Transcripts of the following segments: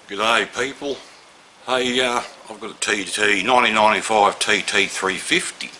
G'day people. Hey, I've got a 1995 TT350.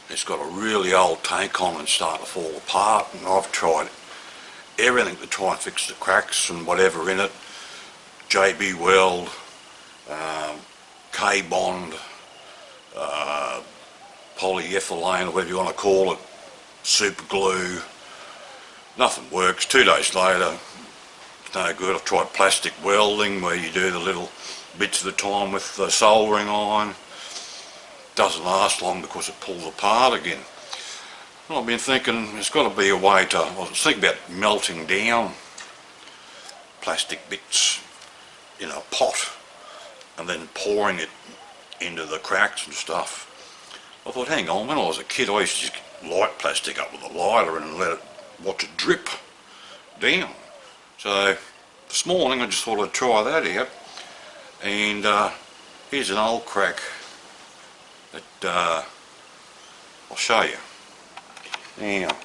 It's got a really old tank on and starting to fall apart, and I've tried everything to try and fix the cracks and whatever in it. JB Weld, K-Bond, polyethylene or whatever you want to call it, super glue. Nothing works. 2 days later, it's no good. I've tried plastic welding where you do the little bits at a time with the soldering iron. Doesn't last long because it pulls apart again. And I've been thinking there's got to be a way to, I was thinking about melting down plastic bits in a pot and then pouring it into the cracks and stuff. I thought, hang on, when I was a kid I used to just light plastic up with a lighter and watch it drip down. So this morning I just thought I'd try that out, and here's an old crack that I'll show you. Now,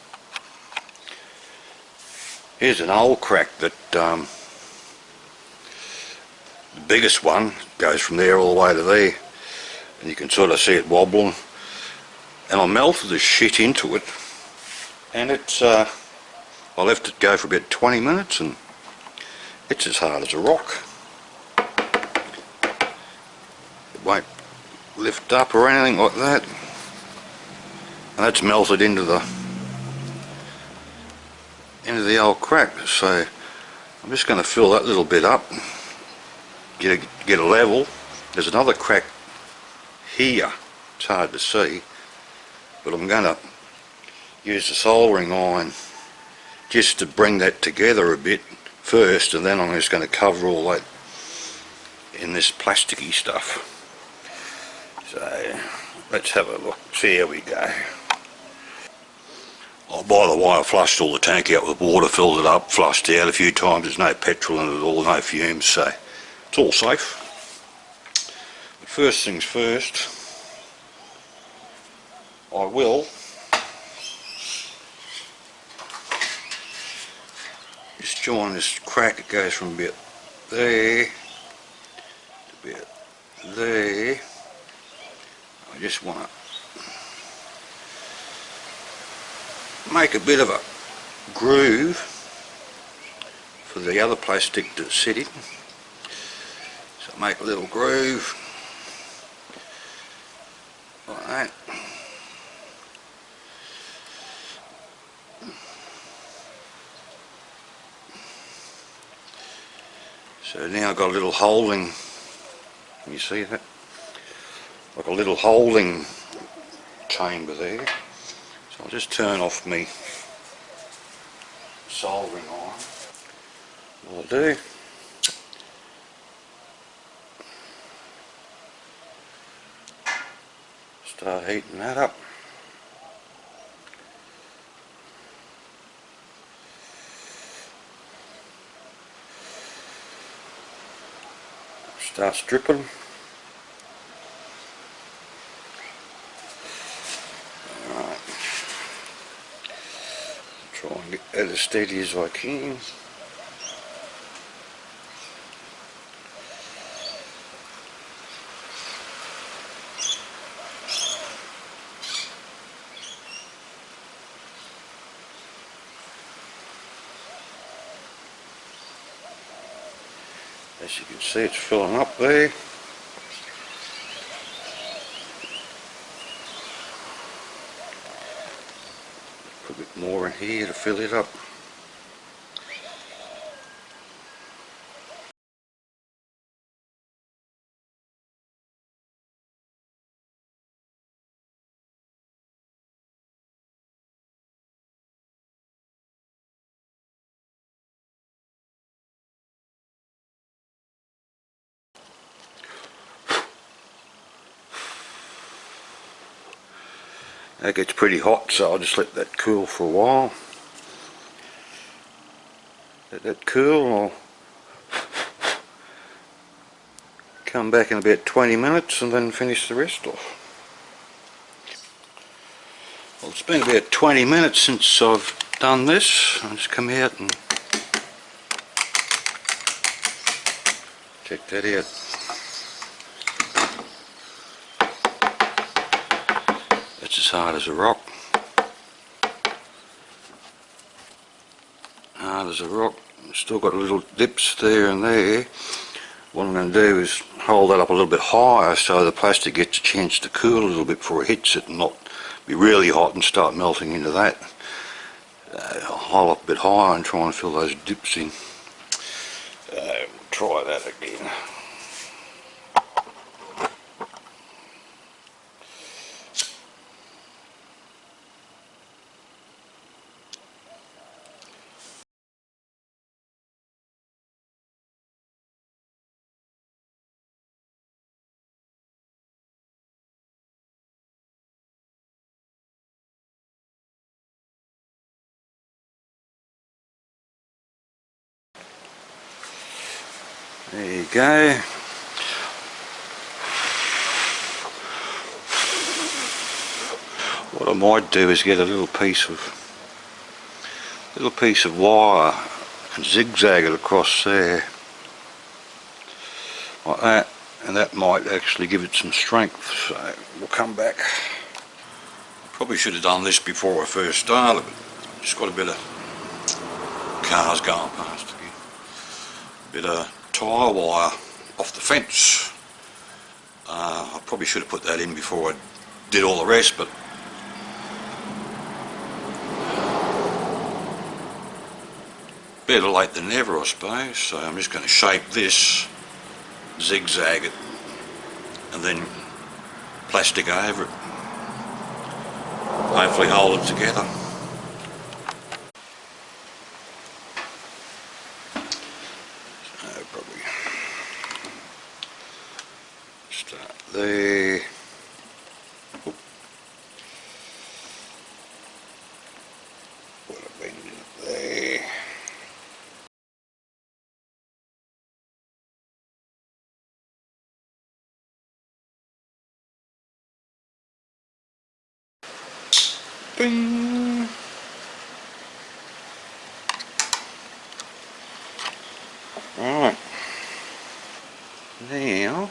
here's an old crack that the biggest one goes from there all the way to there, and you can sort of see it wobbling, and I melted the shit into it, and it's I left it go for about 20 minutes and it's as hard as a rock. It won't lift up or anything like that, and that's melted into the old crack. So I'm just going to fill that little bit up, get a level. There's another crack here, it's hard to see, but I'm going to use the soldering iron just to bring that together a bit first, and then I'm just going to cover all that in this plasticky stuff. So let's have a look, see how we go. Oh, by the way, I flushed all the tank out with water, filled it up, flushed out a few times. There's no petrol in it at all, no fumes, so it's all safe. But first things first, I will just join this crack. It goes from about there to about there. I just want to make a bit of a groove for the other plastic to sit in. So make a little groove like that. So now I've got a little holding, can you see that? Like a little holding chamber there. So I'll just turn off my soldering iron. What I'll do, start heating that up. Starts dripping. Alright, try and get that as steady as I can. As you can see, it's filling up there. Put a bit more in here to fill it up. That gets pretty hot, so I'll just let that cool for a while. Let that cool, and I'll come back in about 20 minutes and then finish the rest off. Well, it's been about 20 minutes since I've done this. I'll just come out and Check that out. That's as hard as a rock. Hard as a rock. Still got little dips there and there. What I'm going to do is hold that up a little bit higher so the plastic gets a chance to cool a little bit before it hits it and not be really hot and start melting into that. I'll hold up a bit higher and try and fill those dips in. We'll try that again. There you go. What I might do is get a little piece of wire and zigzag it across there like that, and that might actually give it some strength. So we'll come back. Probably should have done this before I first started, but just got a bit of cars going past again. Bit of tyre wire off the fence. I probably should have put that in before I did all the rest, but better late than never, I suppose. So I'm just going to shape this, zigzag it, and then plastic over it. Hopefully hold it together. So probably start there. Oop. Put a bend in it there. Bing. Right. Now,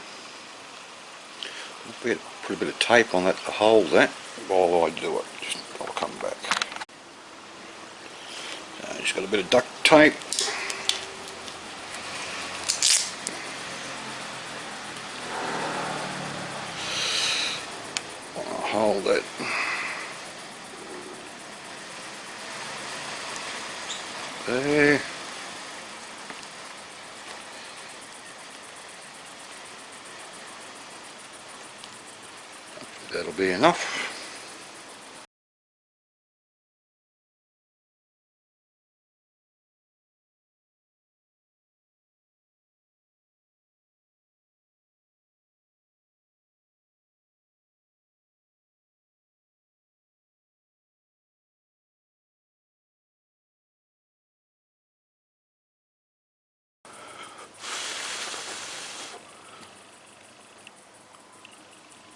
I'll put a bit of tape on that to hold that while I do it. I'll come back. So just got a bit of duct tape. I'll hold that. There. That'll be enough.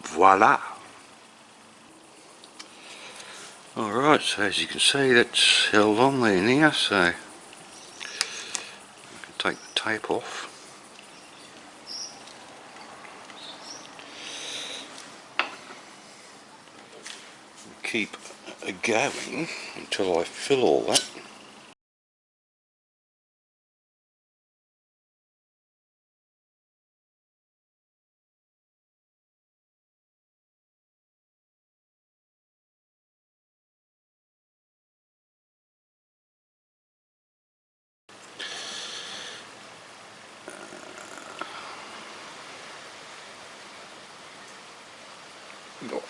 Voila! Alright, so as you can see that's held on there now, so I can take the tape off. Keep going until I fill all that. Go.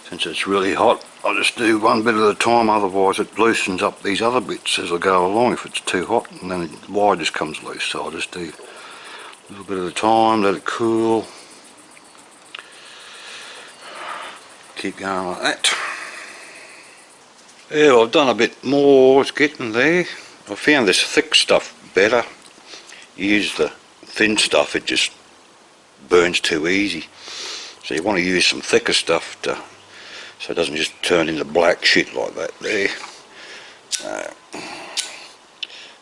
Since it's really hot, I'll just do one bit at a time, otherwise it loosens up these other bits as I go along if it's too hot, and then the wire just comes loose. So I'll just do a little bit at a time, let it cool, keep going like that. Yeah, I've done a bit more, it's getting there. I found this thick stuff better. You use the thin stuff, it just burns too easy. So you want to use some thicker stuff so it doesn't just turn into black shit like that there.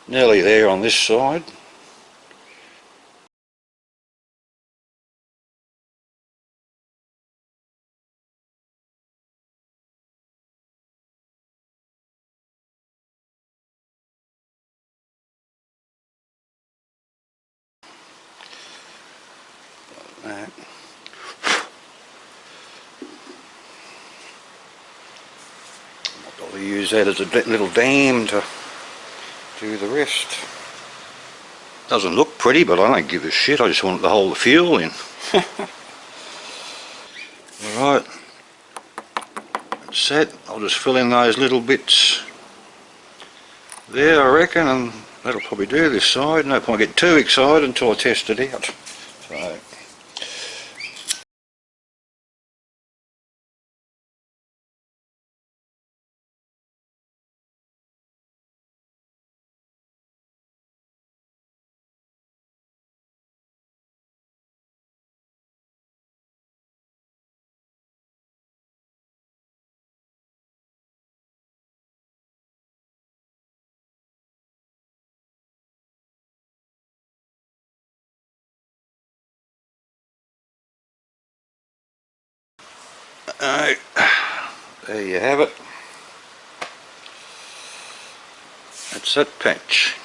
Nearly there on this side. I'll use that as a little dam to do the rest. Doesn't look pretty, but I don't give a shit, I just want it to hold the fuel in. Alright, that's it. I'll just fill in those little bits there, I reckon, and that'll probably do this side. No point getting too excited until I test it out. So. There you have it. That's that patch.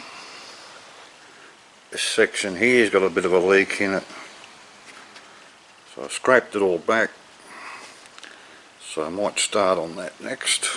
This section here's got a bit of a leak in it. So I scraped it all back. So I might start on that next.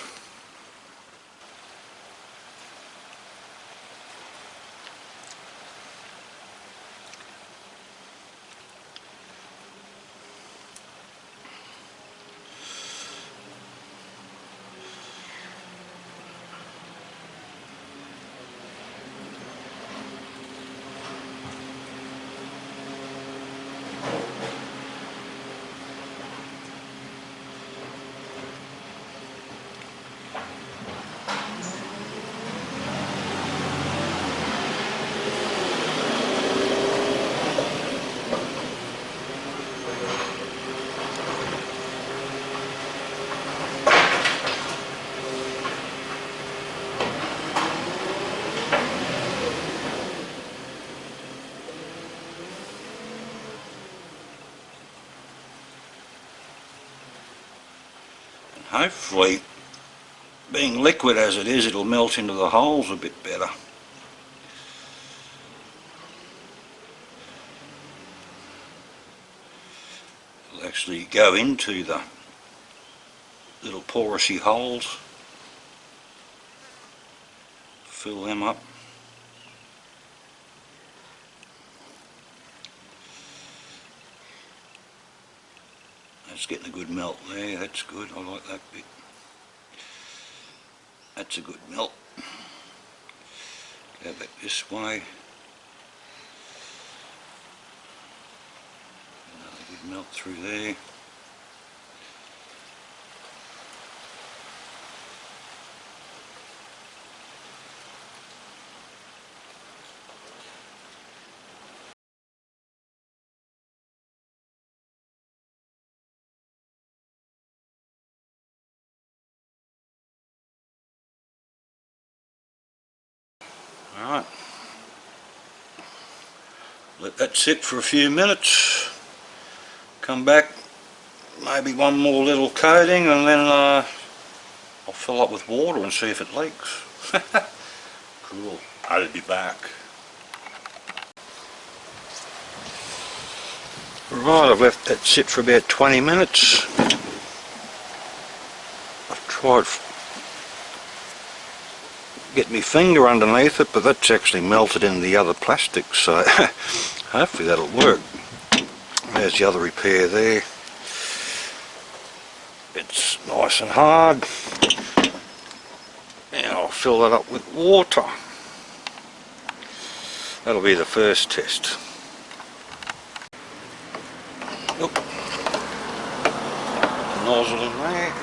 Hopefully, being liquid as it is, it'll melt into the holes a bit better. It'll actually go into the little porousy holes, fill them up. That's getting a good melt there, that's good, I like that bit. That's a good melt. Go back this way. Another good melt through there. Alright, let that sit for a few minutes, come back, maybe one more little coating, and then I'll fill up with water and see if it leaks. Cool, I'll be back. Right, I've left that sit for about 20 minutes. I've tried get my finger underneath it, but that's actually melted in the other plastic, so hopefully that'll work. There's the other repair there. It's nice and hard. Now I'll fill that up with water. That'll be the first test. Oop. Nozzle in there.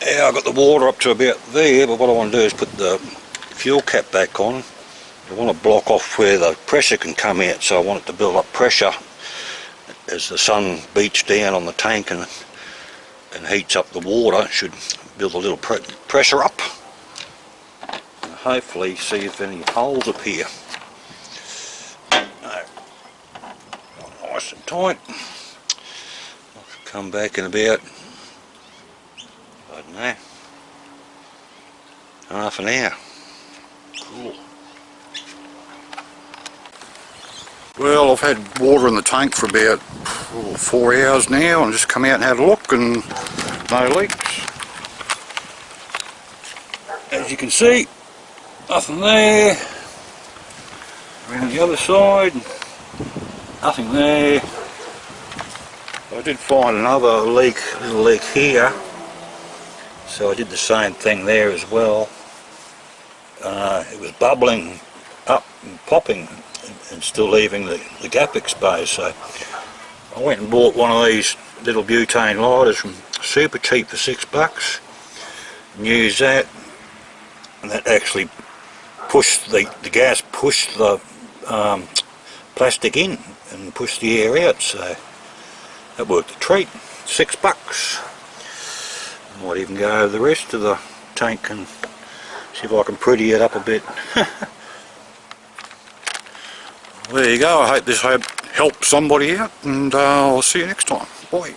Yeah, I've got the water up to about there, but what I want to do is put the fuel cap back on. I want to block off where the pressure can come out, so I want it to build up pressure as the sun beats down on the tank and heats up the water. It should build a little pressure up, and hopefully see if any holes appear. No, nice and tight. I'll come back in about, I don't know, half an hour. Cool. Well, I've had water in the tank for about 4 hours now, and just come out and had a look, and no leaks. As you can see, nothing there. Around the other side, nothing there. I did find another little leak here, so I did the same thing there as well. It was bubbling up and popping and still leaving the gap exposed, so I went and bought one of these little butane lighters from super cheap for $6 and used that, and that actually pushed the gas pushed the plastic in and pushed the air out, so that worked a treat. $6. I might even go over the rest of the tank and see if I can pretty it up a bit. There you go. I hope this helped somebody out, and I'll see you next time. Bye.